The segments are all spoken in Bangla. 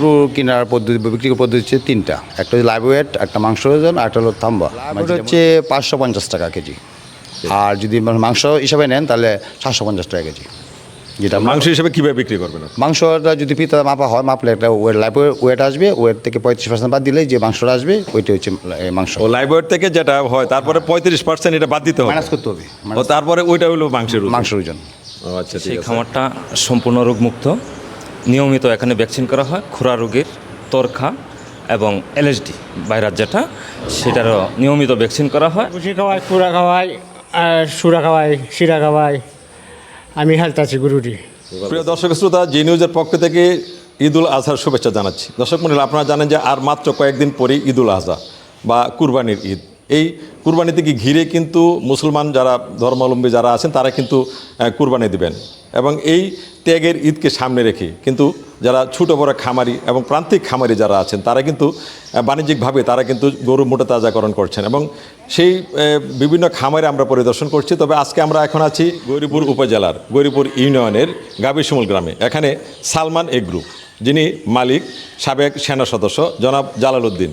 গরু কেনার পদ্ধতি বিক্রি করার পদ্ধতি হচ্ছে তিনটা। একটা হচ্ছে লাইভ ওয়েট, একটা মাংস ওজন, আর একটা হলো থাম্বা। ওটা হচ্ছে 550 টাকা কেজি। আর যদি মাংস হিসাবে নেন তাহলে 750 টাকা কেজি। যেটা মাংস হিসেবে কীভাবে বিক্রি করবেন? মাংসটা যদি পিতা মাপা হয়, মাপলে একটা লাইভ ওয়েট আসবে, ওয়েট থেকে 35% বাদ দিলেই যে মাংসটা আসবে ওইটা হচ্ছে মাংস। ও লাইভ ওয়েট থেকে যেটা হয় তারপরে 35% এটা বাদ দিতে হবে, মাইনাস করতে হবে। ও তারপরে ওইটা হলো মাংসের ওজন। মাংসের ওজন। ও আচ্ছা, ঠিক সেই আছে। খামারটা সম্পূর্ণ রোগমুক্ত। নিয়মিত এখানে ভ্যাকসিন করা হয় খুরা রোগের, তরখা এবং এলএসডি ভাইরাস যেটা, সেটারও নিয়মিত ভ্যাকসিন করা হয়। ভুসি খাওয়াই, কুড়া খাওয়াই, আর সুরা খাওয়াই, শিরা খাওয়াই। আমি হেলথ আছি গরুটি। প্রিয় দর্শক শ্রোতা, জি নিউজের পক্ষ থেকে ঈদ উল আজহার শুভেচ্ছা জানাচ্ছি। দর্শক মণ্ডলী, আপনারা জানেন যে আর মাত্র কয়েকদিন পরেই ঈদ উল আজহা বা কুরবানির ঈদ। এই কুরবানি থেকে ঘিরে কিন্তু মুসলমান যারা ধর্মাবলম্বী যারা আছেন তারা কিন্তু কুরবানি দিবেন, এবং এই ত্যাগের ঈদকে সামনে রেখে কিন্তু যারা ছোটো বড় খামারি এবং প্রান্তিক খামারি যারা আছেন তারা কিন্তু বাণিজ্যিকভাবে তারা কিন্তু গরু মোটা তাজাকরণ করছেন, এবং সেই বিভিন্ন খামারে আমরা পরিদর্শন করছি। তবে আজকে আমরা এখন আছি গৌরীপুর উপজেলার গৌরীপুর ইউনিয়নের গাবিশমুল গ্রামে। এখানে সালমান এগ্রু, যিনি মালিক সাবেক সেনা সদস্য জনাব জালাল উদ্দিন,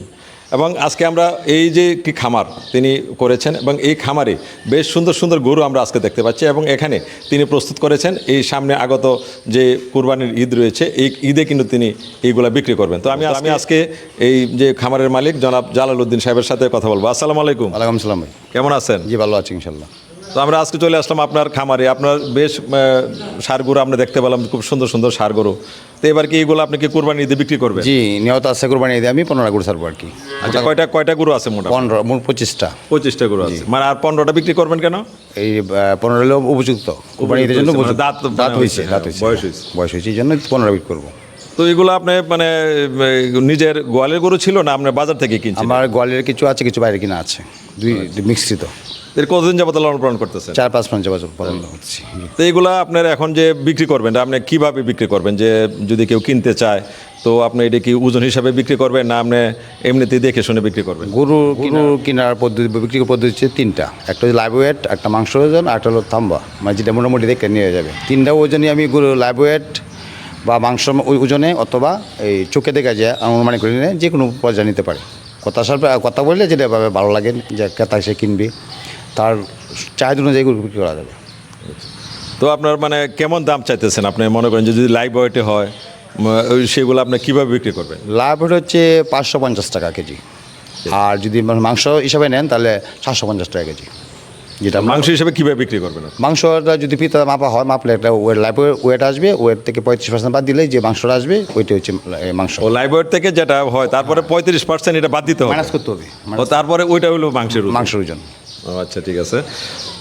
এবং আজকে আমরা এই যে একটি খামার তিনি করেছেন, এবং এই খামারে বেশ সুন্দর সুন্দর গরু আমরা আজকে দেখতে পাচ্ছি, এবং এখানে তিনি প্রস্তুত করেছেন এই সামনে আগত যে কুরবানির ঈদ রয়েছে, এই ঈদে কিন্তু তিনি এইগুলা বিক্রি করবেন। তো আমি আজকে এই যে খামারের মালিক জনাব জালাল উদ্দিন সাহেবের সাথে কথা বলবো। আসসালামু আলাইকুম। ওয়ালাইকুম সালাম ভাই। কেমন আছেন? জি ভালো আছি ইনশাল্লাহ। তো আমরা আজকে চলে আসলাম আপনার খামারে। আপনার বেশ ষাঁড় গরু আমরা দেখতে পেলাম, খুব সুন্দর সুন্দর ষাঁড় গরু। তো এবার কি এইগুলো আপনি কি কুরবানি ঈদে বিক্রি করবেন? জি নিয়ত আছে কুরবানি ঈদে আমি 15টা গরু ছাড়বো আর কি। আচ্ছা, কয়টা গরু আছে? মোটা 15, মোট 25টা। 25টা গরু আছে, মানে আর 15টা বিক্রি করবেন কেন? এই 15 হলো উপযুক্ত কুরবানি ঈদের জন্য। মানে দাঁত হয়েছে, বয়স হয়েছে এই জন্য 15 বিক্রি করবো। তো এগুলো আপনি মানে নিজের গোয়ালের গরু ছিল না আপনার বাজার থেকে কিনছেন? আমার গোয়ালের কিছু আছে, কিছু বাইরে কিনা আছে, দুই মিশ্রিত। এর কতদিন যাবত লালন পালন করতেছেন? 4-5 মাস যাবত পালন করছি। তো এইগুলো আপনার এখন যে বিক্রি করবেন, আপনি কিভাবে বিক্রি করবেন? যে যদি কেউ কিনতে চায় তো আপনি এটা কি ওজন হিসাবে বিক্রি করবেন, না আপনি এমনিতেই দেখে শুনে বিক্রি করবেন? গরু কেনার পদ্ধতি বিক্রি করার পদ্ধতি হচ্ছে তিনটা। একটা হচ্ছে লাইভ ওয়েট, একটা মাংস ওজন, আর একটা হলো থাম্বা, মানে যেটা মোটামুটি দেখে নিয়ে যাবে। তিনটা ওজনই আমি গরু লাইভ ওয়েট বা মাংস ওজনে অথবা এই চোখে দেখা যায় অনুমানিক করে নিয়ে যে কোনো পর্যায়ে নিতে পারে। কথা বললে যেটা ভালো লাগে যে ক্রেতা সে কিনবে, তার চাহিদা অনুযায়ী গরু বিক্রি করা যাবে। তো আপনার মানে কেমন দাম চাইতেছেন? আপনি মনে করেন যে যদি লাইভ ওয়েটে হয় সেগুলো আপনি কীভাবে বিক্রি করবেন? লাভ ওয়েট হচ্ছে 550 টাকা কেজি, আর যদি মাংস হিসাবে নেন তাহলে 750 টাকা কেজি। যেটা মাংস হিসেবে কীভাবে বিক্রি করবেন? মাংসটা যদি পিতা মাপা হয়, মাপলে একটা লাইভ ওয়েট আসবে, ওয়েট থেকে 35% বাদ দিলেই যে মাংসটা আসবে ওইটা হচ্ছে মাংস। ও লাইভ ওয়েট থেকে যেটা হয় তারপরে 35% এটা বাদ দিতে হবে, মাইনাস করতে হবে। ও তারপরে ওইটা হলো মাংসের ওজন। ও আচ্ছা, ঠিক আছে।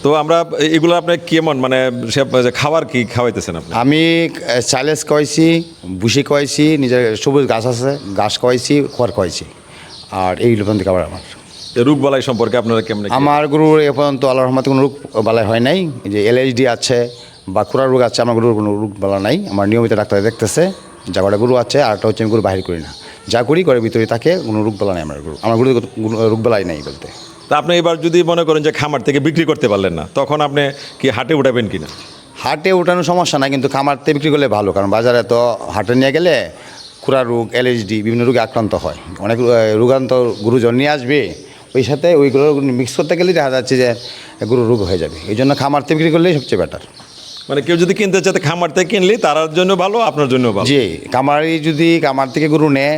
তো আমরা এগুলো আপনি কেমন মানে খাবার কি খাওয়াইতেছেন আপনি? আমি চাইলেস খাওয়াইছি, ভুসি খাওয়াইছি, নিজের সবুজ গাছ আছে, ঘাস খাওয়াইছি, খড় খাওয়াইছি, আর এইগুলো পর্যন্ত খাবার আমার। রোগ বালাই সম্পর্কে আপনারা কেমন? আমার গরুর এ পর্যন্ত আল্লাহর রহমতে কোনো রোগ বালাই হয় নাই। যে এলএইচডি আছে বা খুরা রোগ আছে, আমার গরুর কোনো রোগ বালা নাই। আমার নিয়মিত ডাক্তার দেখতেছে। যা কটা গরু আছে, আরটা হচ্ছে আমি গরু বাহির করি না, যা করি ঘরের ভিতরে থাকে, কোনো রোগ বালা নাই আমার গরু। আমার গরু রোগ বালাই নাই বলতে। তা আপনি এবার যদি মনে করেন যে খামার থেকে বিক্রি করতে পারলেন না, তখন আপনি কি হাটে উঠাবেন কিনা? হাটে উঠানোর সমস্যা নাই, কিন্তু খামার থেকে বিক্রি করলে ভালো, কারণ বাজারে তো হাটে নিয়ে গেলে খুরা রোগ, এলএইচডি বিভিন্ন রোগে আক্রান্ত হয়। অনেক রোগান্ত গরু জন নিয়ে আসবে, ওই সাথে ওইগুলো মিক্স করতে গেলে দেখা যাচ্ছে যে গরু রোগ হয়ে যাবে। এই জন্য খামার থেকে বিক্রি করলেই সবচেয়ে বেটার। মানে কেউ যদি কিনতে চায় খামার থেকে কিনলে তার জন্য ভালো, আপনার জন্য ভালো। জি, যদি খামার থেকে গরু নেয়,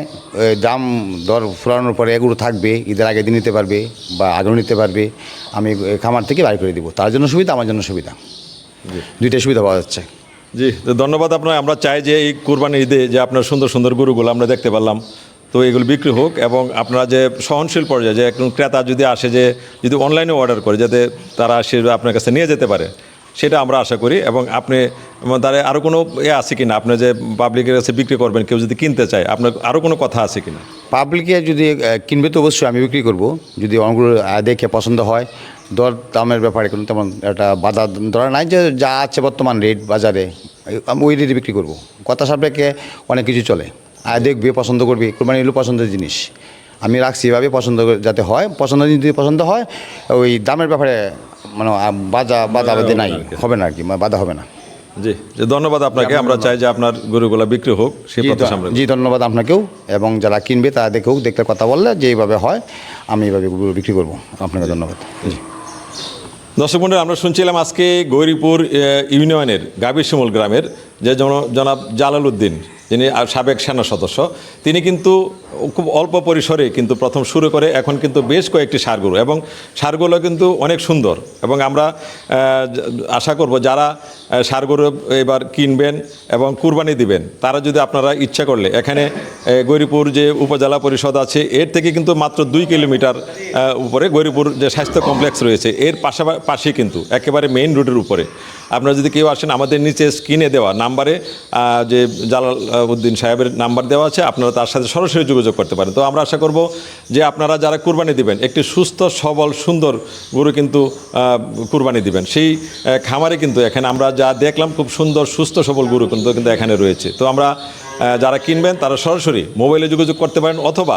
দাম দর ফুরানোর পরে গরু থাকবে, ঈদের আগে দিন নিতে পারবে বা আগেও নিতে পারবে, আমি খামার থেকে বাইর করে দিব। তার জন্য সুবিধা, আমার জন্য সুবিধা, দুইটাই সুবিধা পাওয়া যাচ্ছে। জি, তো ধন্যবাদ আপনার। আমরা চাই যে এই কুরবানির ঈদে যে আপনার সুন্দর সুন্দর গরুগুলো আমরা দেখতে পারলাম, তো এগুলো বিক্রি হোক, এবং আপনারা যে সহনশীল পর্যায়ে যে একজন ক্রেতা যদি আসে, যে যদি অনলাইনে অর্ডার করে, যাতে তারা সে আপনার কাছে নিয়ে যেতে পারে, সেটা আমরা আশা করি। এবং আপনি তারা আরও কোনো আছে কিনা, আপনি যে পাবলিকের কাছে বিক্রি করবেন, কেউ যদি কিনতে চায়, আপনার আরও কোনো কথা আছে কিনা? পাবলিকে যদি কিনবে তো অবশ্যই আমি বিক্রি করব, যদি অনেকগুলো দেখে পছন্দ হয়। দর দামের ব্যাপারে কোনো তেমন একটা বাধা ধরা নাই, যে যা আছে বর্তমান রেট বাজারে আমি ওই রেটে বিক্রি করব। কথা সাপেক্ষে অনেক কিছু চলে, দেখবে, পছন্দ করবে। কোরবানি হলো পছন্দের জিনিস, আমি রাখছি এভাবে পছন্দ যাতে হয়। যদি পছন্দ হয়, ওই দামের ব্যাপারে মানে বাধা নাই, হবে না আর কি, বাধা হবে না। জি জি, ধন্যবাদ আপনাকে। আমরা চাই যে আপনার গরুগুলা বিক্রি হোক, সেই প্রত্যাশা আমরা জি ধন্যবাদ আপনাকেও, এবং যারা কিনবে তারা দেখেও দেখতে কথা বললে যে এইভাবে হয় আমি এইভাবে গরু বিক্রি করবো। আপনাকে ধন্যবাদ। জি। দর্শক মণ্ডলী, আমরা শুনছিলাম আজকে গৌরীপুর ইউনিয়নের গাবিরশিমুল গ্রামের যে জনাব জালাল উদ্দিন, যিনি সাবেক সেনা সদস্য, তিনি কিন্তু খুব অল্প পরিসরে কিন্তু প্রথম শুরু করে এখন কিন্তু বেশ কয়েকটি ষাঁড় গরু, এবং ষাঁড়গুলো কিন্তু অনেক সুন্দর। এবং আমরা আশা করব যারা ষাঁড় গরু এবার কিনবেন এবং কুরবানি দিবেন, তারা যদি আপনারা ইচ্ছা করলে এখানে গৌরীপুর যে উপজেলা পরিষদ আছে এর থেকে কিন্তু মাত্র 2 কিলোমিটার উপরে গৌরীপুর যে স্বাস্থ্য কমপ্লেক্স রয়েছে এর পাশে কিন্তু একেবারে মেইন রোডের উপরে আপনারা যদি কেউ আসেন, আমাদের নিচে স্ক্রিনে দেওয়া নাম্বারে যে জালাল উদ্দিন সাহেবের নাম্বার দেওয়া আছে, আপনারা তার সাথে সরাসরি যোগাযোগ করতে পারেন। তো আমরা আশা করব যে আপনারা যারা কুরবানি দিবেন একটি সুস্থ সবল সুন্দর গরু কিন্তু কুরবানি দিবেন। সেই খামারে কিন্তু এখানে আমরা যা দেখলাম খুব সুন্দর সুস্থ সবল গরু কিন্তু এখানে রয়েছে। তো আমরা যারা কিনবেন তারা সরাসরি মোবাইলে যোগাযোগ করতে পারেন, অথবা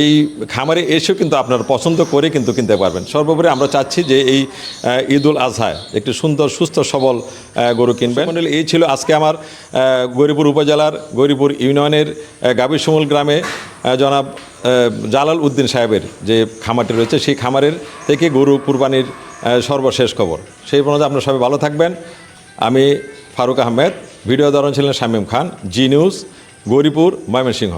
এই খামারে এসেও কিন্তু আপনারা পছন্দ করে কিন্তু কিনতে পারবেন। সর্বোপরি আমরা চাচ্ছি যে এই ঈদুল আজহায় একটি সুন্দর সুস্থ সবল গরু কিনবেন। এই ছিল আজকে আমার গৌরীপুর উপজেলার গৌরীপুর ইউনিয়নের গাবিরশিমুল গ্রামে জনাব জালাল উদ্দিন সাহেবের যে খামারটি রয়েছে সেই খামারের থেকে গরু কুরবানির সর্বশেষ খবর। সেই পর্যন্ত আপনারা সবাই ভালো থাকবেন। আমি ফারুক আহমেদ, ভিডিও ধারণ ছিলেন শামীম খান, জি নিউজ, গৌরীপুর, ময়মনসিংহ।